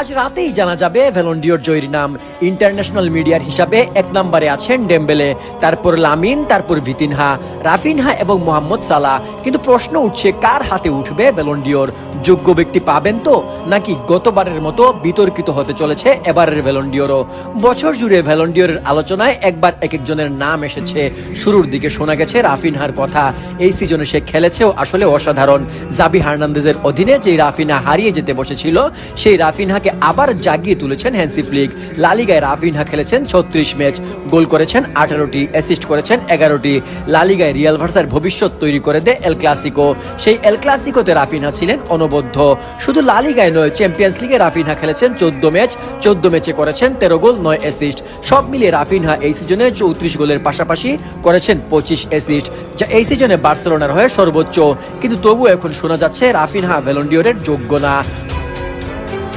আজ রাতেই জানা যাবে ব্যালন ডিওর জয়ীর নাম। ইন্টারন্যাশনাল মিডিয়ার হিসাবে এক নম্বরে আছেন ডেম্বেলে, তারপর লামিন, তারপর ভিতিনহা, রাফিনহা এবং মোহাম্মদ সালাহ। কিন্তু প্রশ্ন উঠছে কার হাতে উঠবে ব্যালন ডিওর? যোগ্য ব্যক্তি পাবেন তো, নাকি গতবারের মতো বিতর্কিত হতে চলেছে এবারের ব্যালন ডিওরও? বছর জুড়ে ব্যালন ডিওরের আলোচনায় একবার এক একজনের নাম এসেছে। শুরুর দিকে শোনা গেছে রাফিনহার কথা। এই সিজনে সে খেলেছেও আসলে অসাধারণ। জাবি হার্নান্দেজের অধীনে যে রাফিনহা হারিয়ে যেতে বসেছিল, সেই রাফিনহাকে আবার জাগিয়ে তুলেছেন হ্যান্সি ফ্লিক। লা লিগায় রাফিনহা খেলেছেন 36 ম্যাচ, গোল করেছেন 18টি, অ্যাসিস্ট করেছেন 11টি। লা লিগায় রিয়াল ভার্সার ভবিষ্যৎ তৈরি করে দেয় এল ক্লাসিকো। সেই এল ক্লাসিকোতে রাফিনহা ছিলেন অনবদ্য। শুধু লা লিগায় নয়, চ্যাম্পিয়ন্স লিগে রাফিনহা খেলেছেন 14 ম্যাচ, 14 ম্যাচে করেছেন 13 গোল, 9 অ্যাসিস্ট। সব মিলিয়ে রাফিনহা এই সিজনে 34 গোলের পাশাপাশি করেছেন 25 অ্যাসিস্ট, যা এই সিজনে বার্সেলোনার হয়ে সর্বোচ্চ। কিন্তু তবুও এখন শোনা যাচ্ছে রাফিনহা ব্যালন ডিওরের যোগ্য না।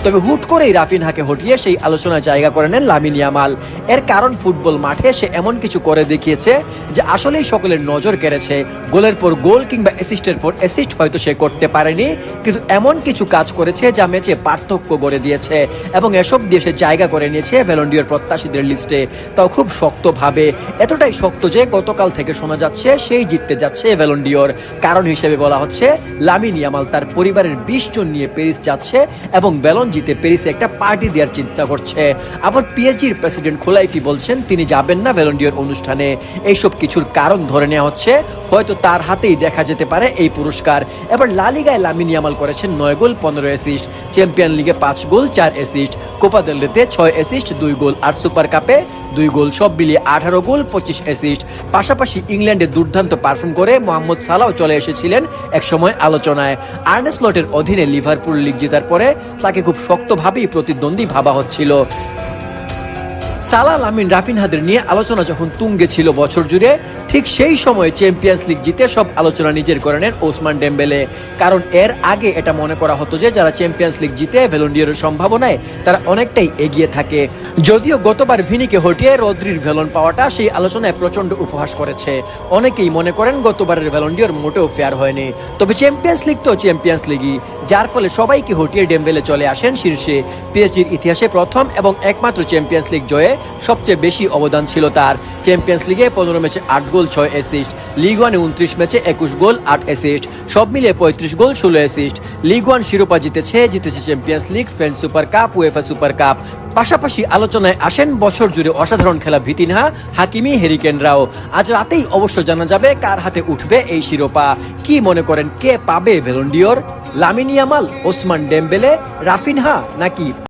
তবে হুট করেই রাফিনহাকে হটিয়ে সেই আলোচনায় জায়গা করে নেন লামিন ইয়ামাল। এর কারণ ফুটবল মাঠে সে এমন কিছু করে দেখিয়েছে যে আসলেই সকলের নজর কেড়েছে। গোলের পর গোল কিংবা অ্যাসিস্টের পর অ্যাসিস্ট হয়তো সে করতে পারেনি, কিন্তু এমন কিছু কাজ করেছে যা ম্যাচে পার্থক্য গড়ে দিয়েছে, এবং এসব দিয়ে সে জায়গা করে নিয়েছে ব্যালন ডিওর প্রত্যাশীদের লিস্টে। তাও খুব শক্তভাবে, এতটাই শক্ত যে গতকাল থেকে শোনা যাচ্ছে সেই জিততে যাচ্ছে ব্যালন ডিওর। কারণ হিসেবে বলা হচ্ছে লামিন ইয়ামাল তার পরিবারের 20 জন নিয়ে প্যারিস যাচ্ছে এবং ব্যালন জিতে প্যারিসে একটা পার্টি দেওয়ার চিন্তা করছে। আবার পিএসজির প্রেসিডেন্ট খোলাইফি বলছেন তিনি যাবেন না ব্যালন ডিওর অনুষ্ঠানে। এইসব কিছুর কারণ ধরে নেওয়া হচ্ছে হয়তো তার হাতেই দেখা যেতে পারে এই পুরস্কার। এবার লা লিগায় লামিন ইয়ামাল করেছেন 9 গোল, 15 অ্যাসিস্ট, চ্যাম্পিয়ন লিগে 5 গোল, 4 অ্যাসিস্ট, কোপা দেল রেতে 6 অ্যাসিস্ট, 2 গোল, আর সুপার কাপে 2 গোল, সব মিলিয়ে 18 গোল, 25 অ্যাসিস্ট। পাশাপাশি ইংল্যান্ডে দুর্দান্ত পারফর্ম করে মোহাম্মদ সালাহ চলে এসেছিলেন একসময় আলোচনায়। আর্নে স্লটের অধীনে লিভারপুল লিগ জেতার পরে তাকে খুব শক্তভাবেই প্রতিদ্বন্দ্বী ভাবা হচ্ছিল। সালাহ, লামিন, রাফিনহাদের নিয়ে আলোচনা যখন তুঙ্গে ছিল বছর জুড়ে, ঠিক সেই সময় চ্যাম্পিয়ন্স লিগ জিতে সব আলোচনা নিজের করে নেন ওসমান ডেম্বেলে। কারণ এর আগে এটা মনে করা হতো যে যারা চ্যাম্পিয়ন্স লিগ জিতে ব্যালন ডিওরের সম্ভাবনায় তারা অনেকটাই এগিয়ে থাকে। যদিও গতবার ভিনিকে হটিয়ে রদ্রির ভ্যালন পাওয়াটা সেই আলোচনায় প্রচন্ড উপহাস করেছে। অনেকেই মনে করেন গতবারের ব্যালন ডিওর মোটেও ফেয়ার হয়নি। তবে চ্যাম্পিয়ন্স লিগ তো চ্যাম্পিয়ন্স লিগই, যার ফলে সবাইকে হটিয়ে ডেম্বেলে চলে আসেন শীর্ষে। পিএসজির ইতিহাসে প্রথম এবং একমাত্র চ্যাম্পিয়ন্স লিগ জয়ে সবচেয়ে বেশি অবদান ছিল তার। চ্যাম্পিয়ন্স লিগে 15 ম্যাচে 8 গোল, 6 অ্যাসিস্ট, লিগ ওয়ানে 29 ম্যাচে 21 গোল, 8 অ্যাসিস্ট, সব মিলিয়ে 35 গোল, 16 অ্যাসিস্ট। লিগ ওয়ান শিরোপা জিতেছে champions league, French super cup, UEFA super cup. পাশাপাশি আলোচনায় আসেন বছর জুড়ে অসাধারণ খেলা ভিতিনহা, হাকিমি, হ্যারি কেনরাও। আজ রাতেই অবশ্য জানা যাবে কার হাতে উঠবে এই শিরোপা। কি মনে করেন কে পাবে Ballon d'Or? Lamine Yamal, Osman Dembélé, Raphinha নাকি